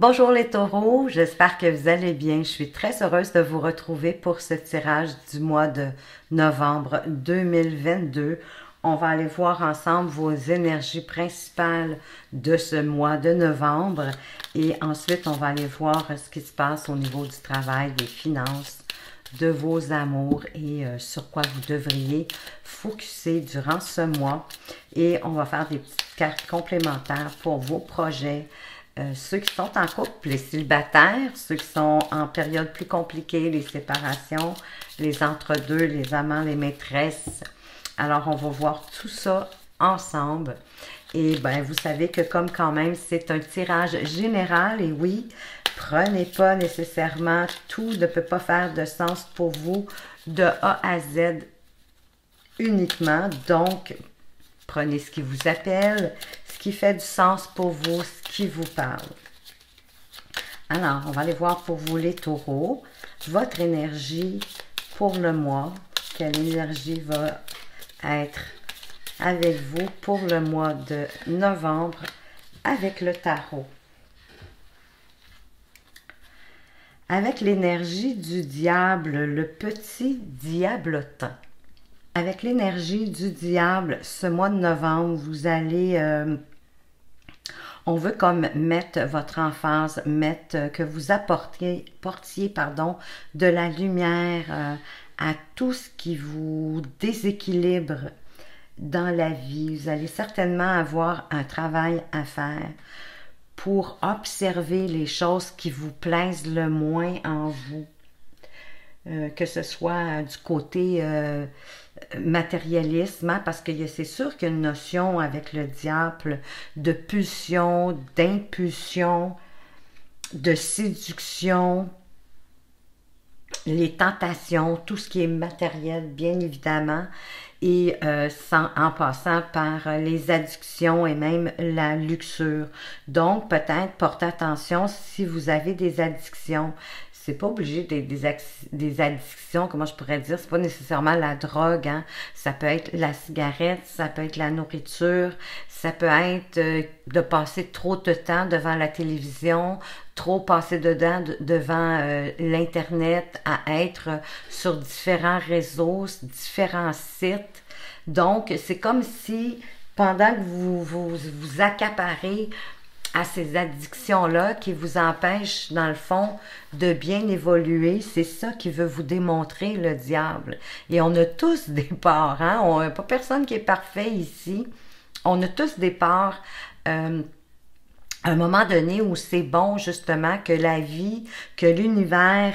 Bonjour les taureaux, j'espère que vous allez bien. Je suis très heureuse de vous retrouver pour ce tirage du mois de novembre 2022. On va aller voir ensemble vos énergies principales de ce mois de novembre et ensuite on va aller voir ce qui se passe au niveau du travail, des finances, de vos amours et sur quoi vous devriez focuser durant ce mois. Et on va faire des petites cartes complémentaires pour vos projets. Ceux qui sont en couple, les célibataires, ceux qui sont en période plus compliquée, les séparations, les entre-deux, les amants, les maîtresses. Alors, on va voir tout ça ensemble. Et bien, vous savez que comme quand même, c'est un tirage général. Et oui, prenez pas nécessairement, tout ne peut pas faire de sens pour vous de A à Z uniquement. Donc, prenez ce qui vous appelle, ce qui fait du sens pour vous, ce qui vous parle. Alors, on va aller voir pour vous les taureaux, votre énergie pour le mois. Quelle énergie va être avec vous pour le mois de novembre avec le tarot. Avec l'énergie du diable, le petit diablotin. Avec l'énergie du diable, ce mois de novembre, vous allez... on veut comme mettre votre emphase, que vous portiez de la lumière à tout ce qui vous déséquilibre dans la vie. Vous allez certainement avoir un travail à faire pour observer les choses qui vous plaisent le moins en vous. Que ce soit du côté matérialisme, hein, parce que c'est sûr qu'il y a une notion avec le diable de pulsion, d'impulsion, de séduction, les tentations, tout ce qui est matériel, bien évidemment, et en passant par les addictions et même la luxure. Donc, peut-être portez attention si vous avez des addictions. C'est pas obligé d'être des addictions, comment je pourrais dire, c'est pas nécessairement la drogue, hein. Ça peut être la cigarette, ça peut être la nourriture, ça peut être de passer trop de temps devant la télévision, trop passer devant l'Internet, à être sur différents réseaux, différents sites. Donc, c'est comme si, pendant que vous accaparez à ces addictions-là qui vous empêchent, dans le fond, de bien évoluer. C'est ça qui veut vous démontrer le diable. Et on a tous des parts, hein? On n'a pas personne qui est parfait ici. On a tous des parts. À un moment donné où c'est bon, justement, que la vie, que l'univers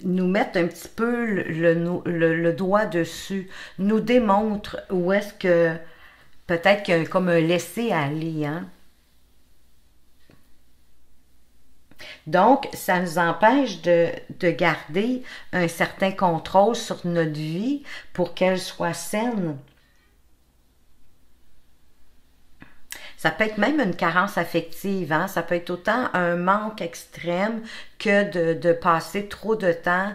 nous mette un petit peu le doigt dessus, nous démontre où est-ce que peut-être qu'il y a comme un laisser-aller, hein? Donc, ça nous empêche de garder un certain contrôle sur notre vie pour qu'elle soit saine. Ça peut être même une carence affective, hein? Ça peut être autant un manque extrême que de passer trop de temps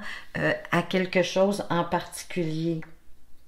à quelque chose en particulier.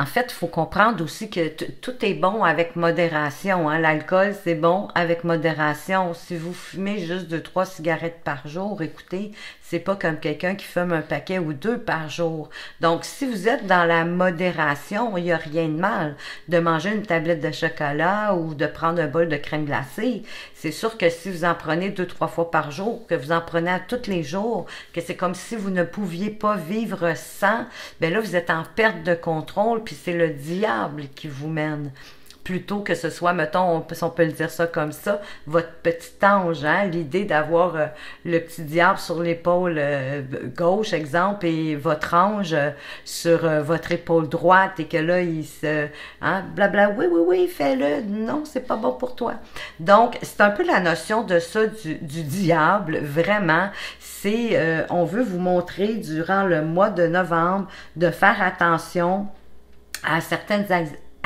En fait, il faut comprendre aussi que tout est bon avec modération, hein? L'alcool, c'est bon avec modération. Si vous fumez juste 2-3 cigarettes par jour, écoutez, c'est pas comme quelqu'un qui fume un paquet ou 2 par jour. Donc, si vous êtes dans la modération, il n'y a rien de mal de manger une tablette de chocolat ou de prendre un bol de crème glacée. C'est sûr que si vous en prenez 2-3 fois par jour, que vous en prenez à tous les jours, que c'est comme si vous ne pouviez pas vivre sans, ben là, vous êtes en perte de contrôle, puis c'est le diable qui vous mène. Plutôt que ce soit, mettons, si on peut le dire ça comme ça, votre petit ange, hein, l'idée d'avoir le petit diable sur l'épaule gauche, exemple, et votre ange sur votre épaule droite, et que là, il se... Hein, blabla, oui, fais-le, non, c'est pas bon pour toi. Donc, c'est un peu la notion de ça, du diable, vraiment. C'est, on veut vous montrer, durant le mois de novembre, de faire attention à certaines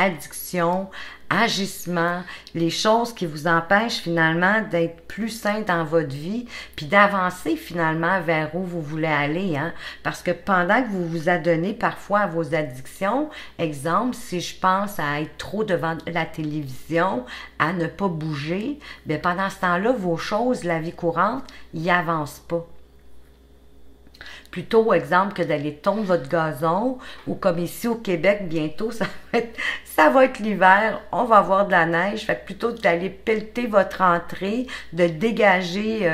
addictions, agissements, les choses qui vous empêchent finalement d'être plus sain dans votre vie, puis d'avancer finalement vers où vous voulez aller. Hein? Parce que pendant que vous vous adonnez parfois à vos addictions, exemple, si je pense à être trop devant la télévision, à ne pas bouger, bien pendant ce temps-là, vos choses, la vie courante, n'y avancent pas. Plutôt, exemple, que d'aller tondre votre gazon, ou comme ici au Québec, bientôt, ça va être l'hiver, on va avoir de la neige, fait que plutôt d'aller pelleter votre entrée, de dégager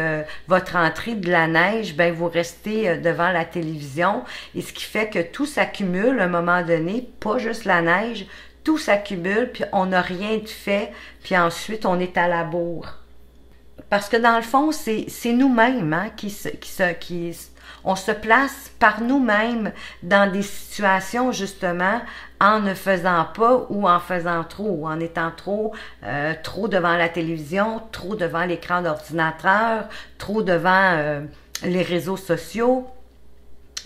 votre entrée de la neige, ben vous restez devant la télévision, et ce qui fait que tout s'accumule à un moment donné, pas juste la neige, tout s'accumule, puis on n'a rien de fait, puis ensuite on est à la bourre. Parce que dans le fond, c'est nous-mêmes hein, on se place par nous-mêmes dans des situations justement en ne faisant pas ou en faisant trop, en étant trop devant la télévision, trop devant l'écran d'ordinateur, trop devant les réseaux sociaux.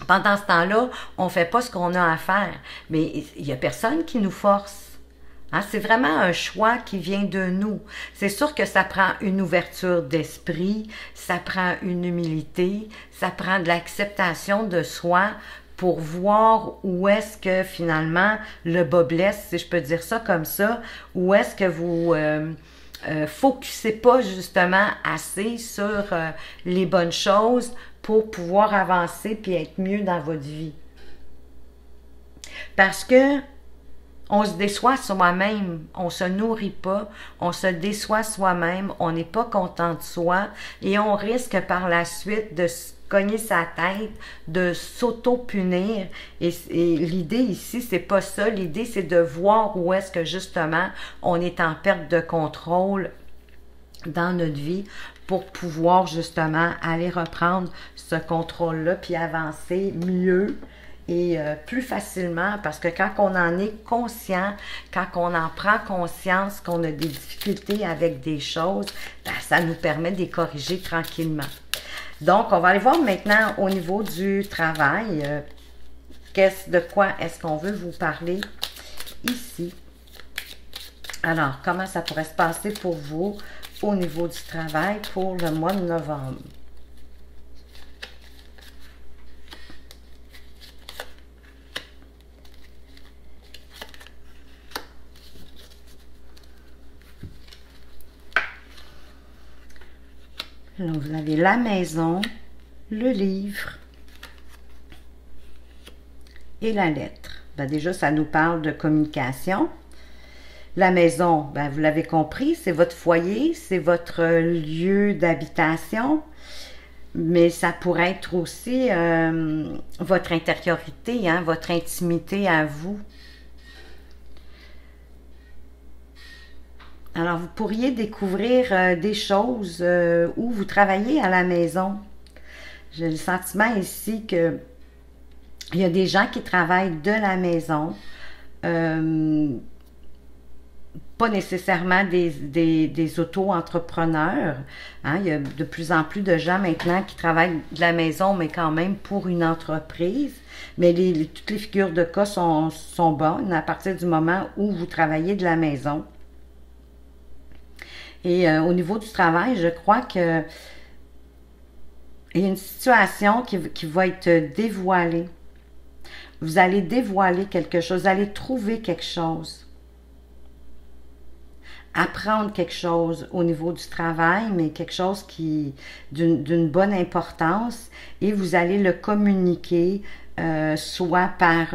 Pendant ce temps-là, on ne fait pas ce qu'on a à faire. Mais il n'y a personne qui nous force. Hein, c'est vraiment un choix qui vient de nous. C'est sûr que ça prend une ouverture d'esprit, ça prend une humilité, ça prend de l'acceptation de soi pour voir où est-ce que finalement le bas blesse, si je peux dire ça comme ça, où est-ce que vous focussez pas justement assez sur les bonnes choses pour pouvoir avancer puis être mieux dans votre vie. Parce que on se déçoit soi-même, on se nourrit pas, on se déçoit soi-même, on n'est pas content de soi et on risque par la suite de se cogner sa tête, de s'auto-punir. Et l'idée ici, c'est pas ça. L'idée, c'est de voir où est-ce que justement on est en perte de contrôle dans notre vie pour pouvoir justement aller reprendre ce contrôle-là puis avancer mieux et plus facilement, parce que quand on en est conscient, quand on en prend conscience qu'on a des difficultés avec des choses, ben, ça nous permet de les corriger tranquillement. Donc, on va aller voir maintenant au niveau du travail, de quoi est-ce qu'on veut vous parler ici. Alors, comment ça pourrait se passer pour vous au niveau du travail pour le mois de novembre? Alors, vous avez la maison, le livre et la lettre. Ben déjà, ça nous parle de communication. La maison, ben vous l'avez compris, c'est votre foyer, c'est votre lieu d'habitation, mais ça pourrait être aussi votre intériorité, hein, votre intimité à vous. Alors, vous pourriez découvrir des choses où vous travaillez à la maison. J'ai le sentiment ici que il y a des gens qui travaillent de la maison, pas nécessairement des auto-entrepreneurs. Hein? Il y a de plus en plus de gens maintenant qui travaillent de la maison, mais quand même pour une entreprise. Mais toutes les figures de cas sont bonnes à partir du moment où vous travaillez de la maison. Et au niveau du travail, je crois que il y a une situation qui va être dévoilée. Vous allez dévoiler quelque chose, vous allez trouver quelque chose. Apprendre quelque chose au niveau du travail, mais quelque chose d'une bonne importance, et vous allez le communiquer soit par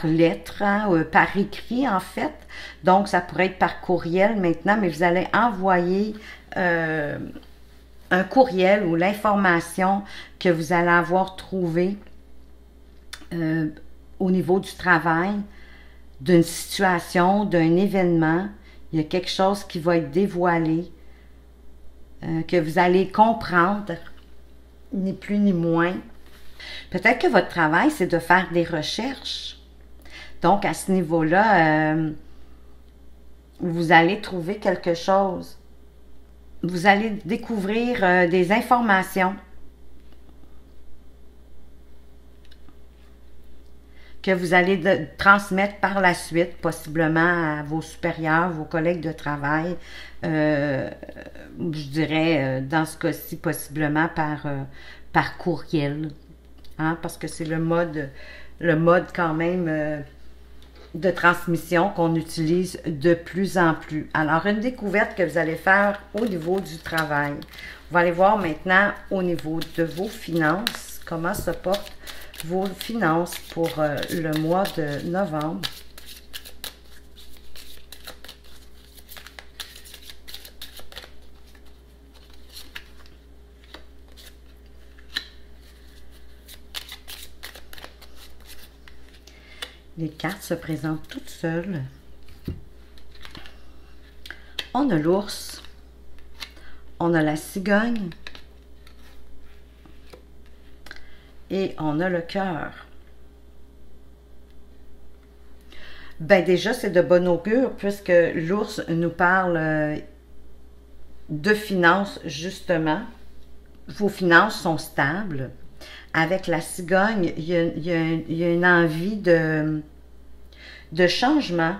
lettre, hein, par écrit en fait. Donc, ça pourrait être par courriel maintenant, mais vous allez envoyer un courriel ou l'information que vous allez avoir trouvée au niveau du travail, d'une situation, d'un événement. Il y a quelque chose qui va être dévoilé, que vous allez comprendre, ni plus ni moins. Peut-être que votre travail, c'est de faire des recherches. Donc, à ce niveau-là, vous allez trouver quelque chose. Vous allez découvrir des informations. que vous allez transmettre par la suite, possiblement à vos supérieurs, vos collègues de travail, je dirais dans ce cas-ci possiblement par courriel, hein, parce que c'est le mode quand même de transmission qu'on utilise de plus en plus. Alors, une découverte que vous allez faire au niveau du travail. On va aller voir maintenant au niveau de vos finances, comment se portent vos finances pour le mois de novembre. Les cartes se présentent toutes seules. On a l'ours, on a la cigogne et on a le cœur. Ben déjà, c'est de bon augure puisque l'ours nous parle de finances, justement. Vos finances sont stables. Avec la cigogne, il y a une envie de changement.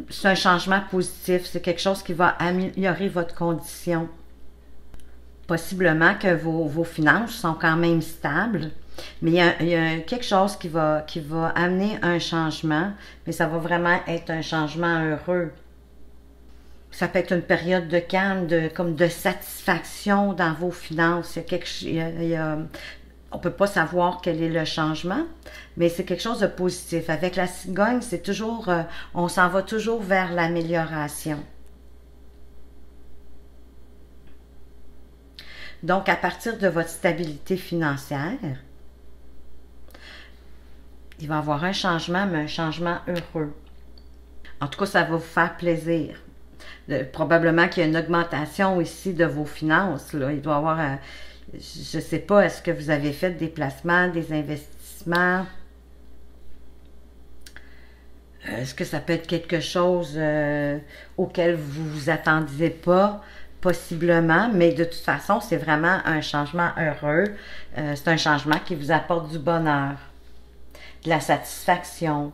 C'est un changement positif. C'est quelque chose qui va améliorer votre condition. Possiblement que vos finances sont quand même stables, mais il y a quelque chose qui va amener un changement, mais ça va vraiment être un changement heureux. Ça peut être une période de calme, comme de satisfaction dans vos finances. On ne peut pas savoir quel est le changement, mais c'est quelque chose de positif. Avec la cigogne, c'est toujours, on s'en va toujours vers l'amélioration. Donc, à partir de votre stabilité financière, il va y avoir un changement, mais un changement heureux. En tout cas, ça va vous faire plaisir. Probablement qu'il y a une augmentation ici de vos finances. Là. Il doit y avoir, je ne sais pas, est-ce que vous avez fait des placements, des investissements? Est-ce que ça peut être quelque chose auquel vous ne vous attendiez pas? Possiblement, mais de toute façon, c'est vraiment un changement heureux. C'est un changement qui vous apporte du bonheur, de la satisfaction.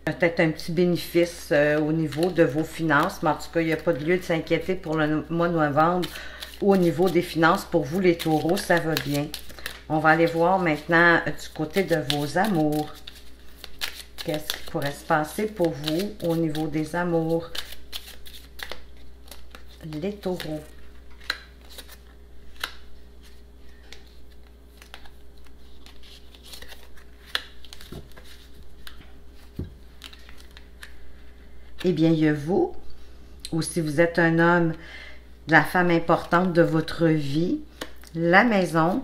Peut-être un petit bénéfice au niveau de vos finances, mais en tout cas, il n'y a pas de lieu de s'inquiéter pour le mois de novembre au niveau des finances. Pour vous, les taureaux, ça va bien. On va aller voir maintenant du côté de vos amours. Qu'est-ce qui pourrait se passer pour vous au niveau des amours? Les taureaux. Eh bien, il y a vous, ou si vous êtes un homme, la femme importante de votre vie, la maison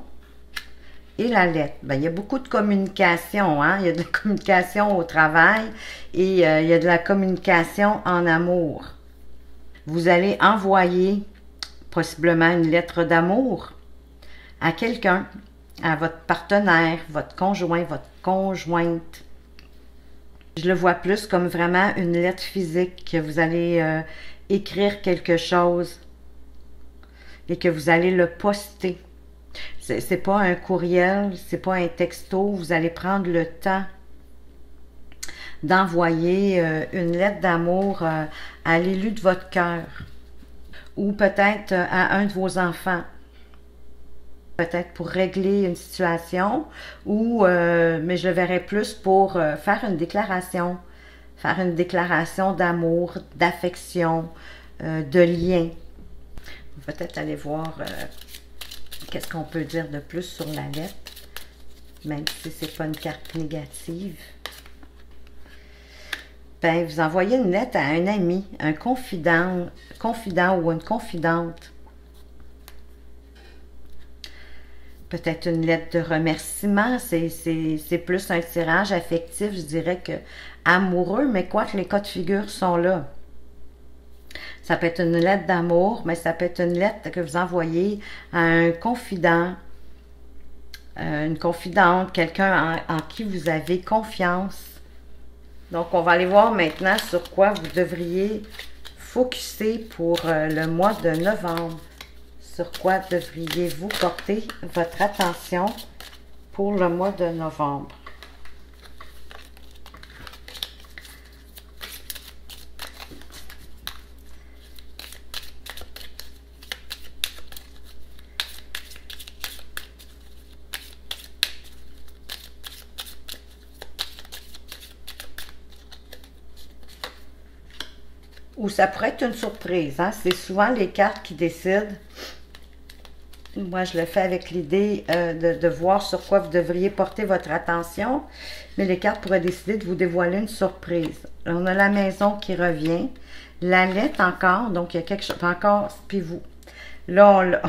et la lettre. Ben, il y a beaucoup de communication, hein? Il y a de la communication au travail et il y a de la communication en amour. Vous allez envoyer possiblement une lettre d'amour à quelqu'un, à votre partenaire, votre conjoint, votre conjointe. Je le vois plus comme vraiment une lettre physique, que vous allez écrire quelque chose et que vous allez le poster. C'est pas un courriel, c'est pas un texto, vous allez prendre le temps d'envoyer une lettre d'amour à l'élu de votre cœur ou peut-être à un de vos enfants. Peut-être pour régler une situation ou, mais je le verrais plus pour faire une déclaration d'amour, d'affection, de lien. Peut-être aller voir qu'est-ce qu'on peut dire de plus sur la lettre, même si ce n'est pas une carte négative. Ben, vous envoyez une lettre à un ami, un confident ou une confidente. Peut-être une lettre de remerciement, c'est plus un tirage affectif, je dirais, que amoureux, mais quoi que les cas de figure sont là. Ça peut être une lettre d'amour, mais ça peut être une lettre que vous envoyez à un confident, une confidente, quelqu'un en qui vous avez confiance. Donc, on va aller voir maintenant sur quoi vous devriez focuser pour le mois de novembre. Sur quoi devriez-vous porter votre attention pour le mois de novembre? Ou ça pourrait être une surprise, hein? C'est souvent les cartes qui décident. Moi, je le fais avec l'idée de voir sur quoi vous devriez porter votre attention. Mais les cartes pourraient décider de vous dévoiler une surprise. On a la maison qui revient. La lettre encore. Donc, il y a quelque chose. Encore, puis vous. Là,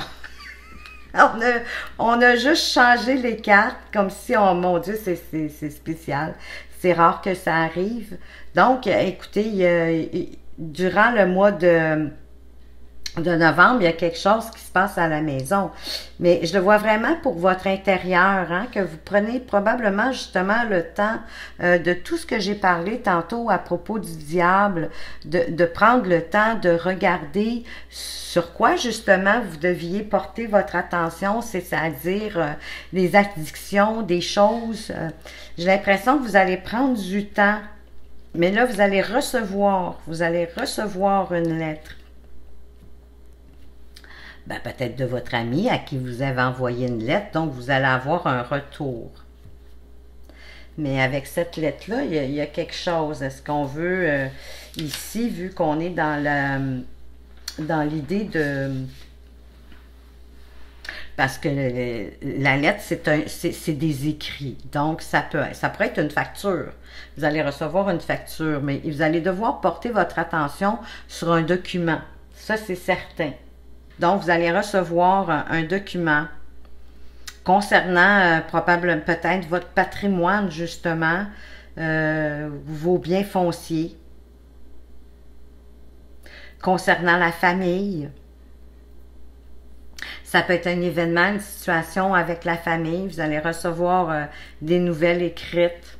on a juste changé les cartes comme si, oh mon Dieu, c'est spécial. C'est rare que ça arrive. Donc, écoutez, durant le mois de novembre, il y a quelque chose qui se passe à la maison. Mais je le vois vraiment pour votre intérieur, hein, que vous prenez probablement justement le temps de tout ce que j'ai parlé tantôt à propos du diable, de prendre le temps de regarder sur quoi justement vous deviez porter votre attention, c'est-à-dire des addictions, des choses. J'ai l'impression que vous allez prendre du temps, mais là, vous allez recevoir une lettre. Ben, peut-être de votre ami à qui vous avez envoyé une lettre, donc vous allez avoir un retour. Mais avec cette lettre-là, il y a quelque chose. Est-ce qu'on veut, ici, vu qu'on est dans l'idée de... Parce que la lettre, c'est des écrits. Donc, ça pourrait être une facture. Vous allez recevoir une facture, mais vous allez devoir porter votre attention sur un document. Ça, c'est certain. Donc, vous allez recevoir un document concernant probablement peut-être votre patrimoine, justement, vos biens fonciers, concernant la famille. Ça peut être un événement, une situation avec la famille. Vous allez recevoir des nouvelles écrites.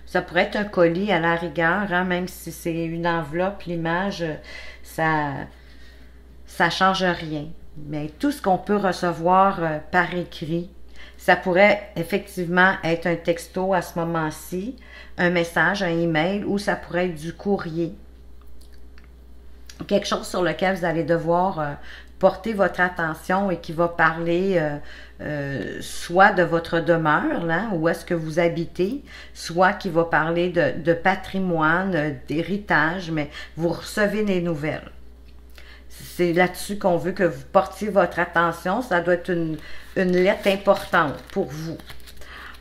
Ça pourrait être un colis à la rigueur, hein, même si c'est une enveloppe, l'image, ça change rien. Mais tout ce qu'on peut recevoir par écrit, ça pourrait effectivement être un texto à ce moment-ci, un message, un email, ou ça pourrait être du courrier. Quelque chose sur lequel vous allez devoir porter votre attention et qui va parler soit de votre demeure, là, où est-ce que vous habitez, soit qui va parler de patrimoine, d'héritage, mais vous recevez des nouvelles. C'est là-dessus qu'on veut que vous portiez votre attention. Ça doit être une lettre importante pour vous.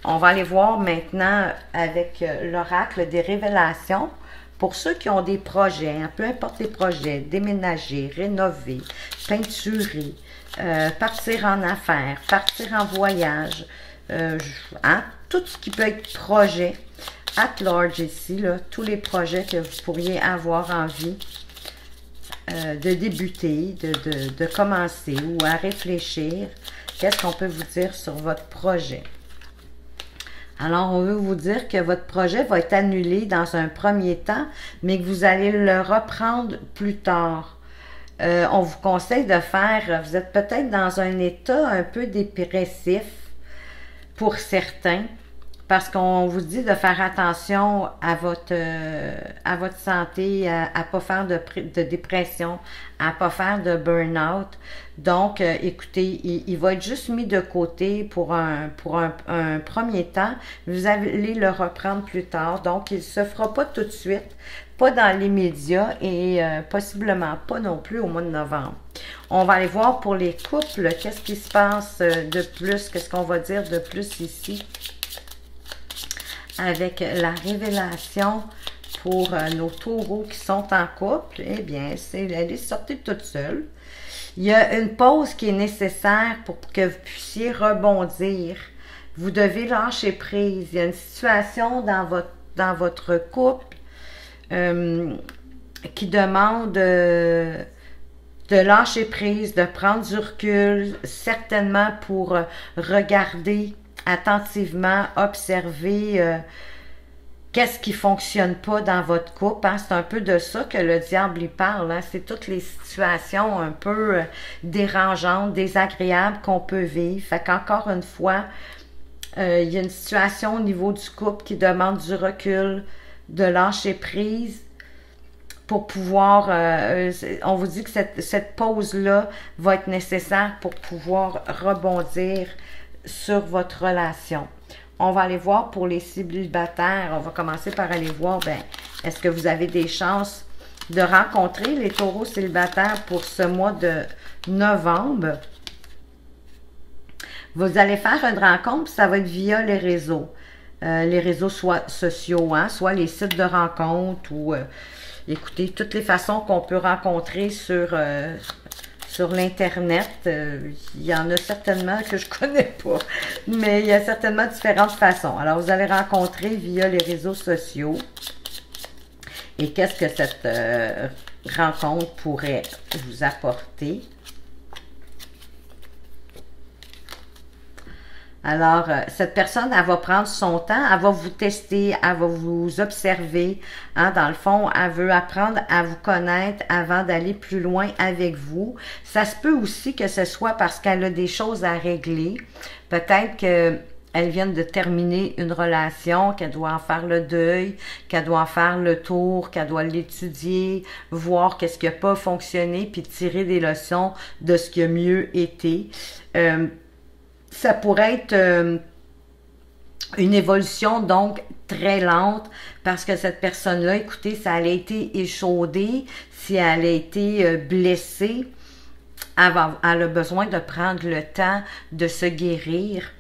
On va aller voir maintenant avec l'oracle des révélations. Pour ceux qui ont des projets, hein, peu importe les projets, déménager, rénover, peinturer, partir en affaires, partir en voyage, hein, tout ce qui peut être projet, at large ici, là, tous les projets que vous pourriez avoir envie de débuter, de commencer ou à réfléchir. Qu'est-ce qu'on peut vous dire sur votre projet? Alors, on veut vous dire que votre projet va être annulé dans un premier temps, mais que vous allez le reprendre plus tard. On vous conseille de faire, vous êtes peut-être dans un état un peu dépressif pour certains, parce qu'on vous dit de faire attention à votre santé, à ne pas faire de dépression, à ne pas faire de burn-out. Donc, écoutez, il va être juste mis de côté pour un premier temps. Vous allez le reprendre plus tard. Donc, il ne se fera pas tout de suite, pas dans les médias et possiblement pas non plus au mois de novembre. On va aller voir pour les couples, qu'est-ce qui se passe de plus, qu'est-ce qu'on va dire de plus ici avec la révélation pour nos taureaux qui sont en couple. Eh bien, elle est sortie toute seule. Il y a une pause qui est nécessaire pour que vous puissiez rebondir. Vous devez lâcher prise. Il y a une situation dans votre couple qui demande de lâcher prise, de prendre du recul, certainement pour regarder attentivement, observer qu'est-ce qui ne fonctionne pas dans votre couple. Hein? C'est un peu de ça que le diable y parle. Hein? C'est toutes les situations un peu dérangeantes, désagréables qu'on peut vivre. Fait qu'encore une fois, il y a une situation au niveau du couple qui demande du recul, de lâcher prise pour pouvoir... on vous dit que cette pause-là va être nécessaire pour pouvoir rebondir sur votre relation. On va aller voir pour les célibataires. On va commencer par aller voir, est-ce que vous avez des chances de rencontrer les taureaux célibataires pour ce mois de novembre. Vous allez faire une rencontre, ça va être via les réseaux soit sociaux, hein, soit les sites de rencontres ou, écoutez, toutes les façons qu'on peut rencontrer sur l'Internet. Il y en a certainement que je connais pas, mais il y a certainement différentes façons. Alors, vous allez rencontrer via les réseaux sociaux. Et qu'est-ce que cette rencontre pourrait vous apporter? Alors, cette personne, elle va prendre son temps, elle va vous tester, elle va vous observer. Hein, dans le fond, elle veut apprendre à vous connaître avant d'aller plus loin avec vous. Ça se peut aussi que ce soit parce qu'elle a des choses à régler. Peut-être qu'elle vient de terminer une relation, qu'elle doit en faire le deuil, qu'elle doit en faire le tour, qu'elle doit l'étudier, voir qu'est-ce qui n'a pas fonctionné, puis tirer des leçons de ce qui a mieux été. Ça pourrait être une évolution donc très lente parce que cette personne-là, écoutez, si elle a été échaudée, si elle a été blessée, elle a besoin de prendre le temps de se guérir.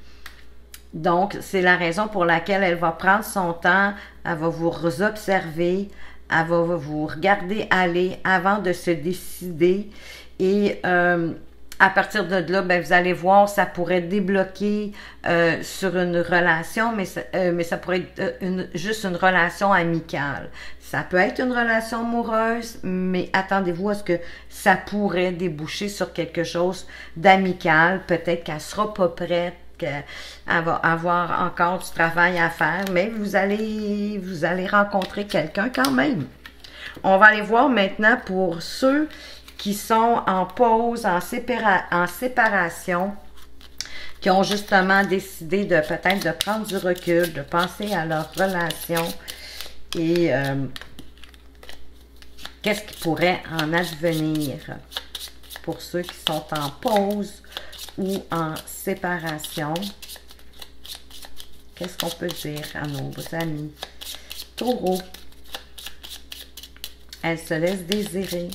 Donc, c'est la raison pour laquelle elle va prendre son temps, elle va vous observer, elle va vous regarder aller avant de se décider et à partir de là, ben, vous allez voir, ça pourrait débloquer sur une relation, mais ça pourrait être juste une relation amicale. Ça peut être une relation amoureuse, mais attendez-vous à ce que ça pourrait déboucher sur quelque chose d'amical. Peut-être qu'elle ne sera pas prête, qu'elle va avoir encore du travail à faire, mais vous allez rencontrer quelqu'un quand même. On va aller voir maintenant pour ceux qui sont en pause, en séparation, qui ont justement décidé de peut-être de prendre du recul, de penser à leur relation et qu'est-ce qui pourrait en advenir pour ceux qui sont en pause ou en séparation. Qu'est-ce qu'on peut dire à nos amis taureaux? Elle se laisse désirer.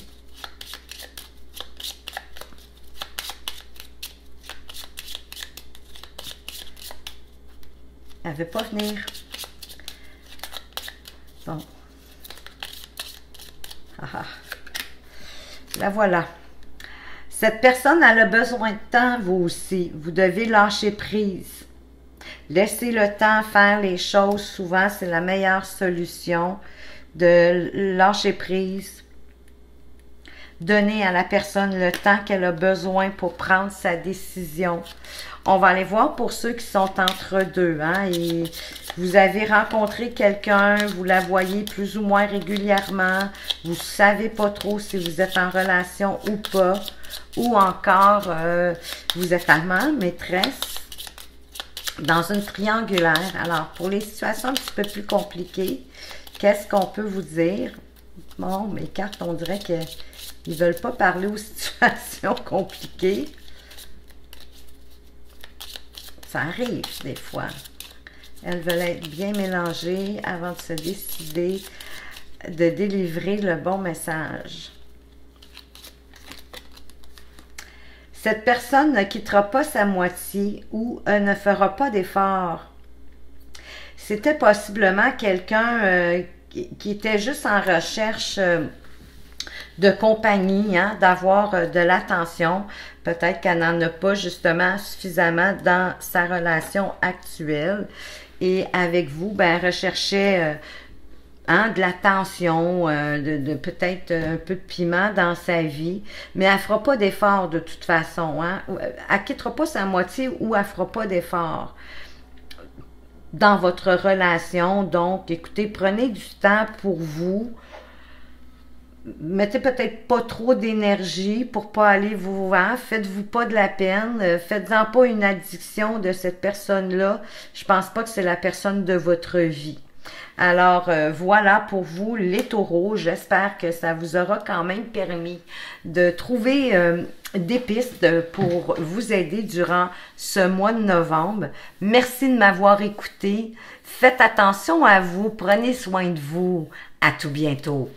Elle ne veut pas venir. Bon. Ah. La voilà. Cette personne, elle a besoin de temps, vous aussi. Vous devez lâcher prise. Laissez le temps faire les choses. Souvent, c'est la meilleure solution de lâcher prise. Donner à la personne le temps qu'elle a besoin pour prendre sa décision. On va aller voir pour ceux qui sont entre deux. Hein, et vous avez rencontré quelqu'un, vous la voyez plus ou moins régulièrement. Vous ne savez pas trop si vous êtes en relation ou pas. Ou encore, vous êtes amant, maîtresse, dans une triangulaire. Alors, pour les situations un petit peu plus compliquées, qu'est-ce qu'on peut vous dire? Bon, mes cartes, on dirait qu'ils ne veulent pas parler aux situations compliquées. Ça arrive des fois. Elles veulent être bien mélangées avant de se décider de délivrer le bon message. Cette personne ne quittera pas sa moitié ou ne fera pas d'effort. C'était possiblement quelqu'un qui était juste en recherche de compagnie, hein, d'avoir de l'attention. Peut-être qu'elle n'en a pas justement suffisamment dans sa relation actuelle. Et avec vous, ben, elle recherchait hein, de l'attention, peut-être un peu de piment dans sa vie. Mais elle ne fera pas d'effort de toute façon. Hein. Elle ne quittera pas sa moitié ou elle ne fera pas d'effort dans votre relation. Donc, écoutez, prenez du temps pour vous. Mettez peut-être pas trop d'énergie pour pas aller vous voir. Faites-vous pas de la peine. Faites-en pas une addiction de cette personne-là. Je pense pas que c'est la personne de votre vie. Alors, voilà pour vous les taureaux. J'espère que ça vous aura quand même permis de trouver des pistes pour vous aider durant ce mois de novembre. Merci de m'avoir écouté. Faites attention à vous. Prenez soin de vous. À tout bientôt.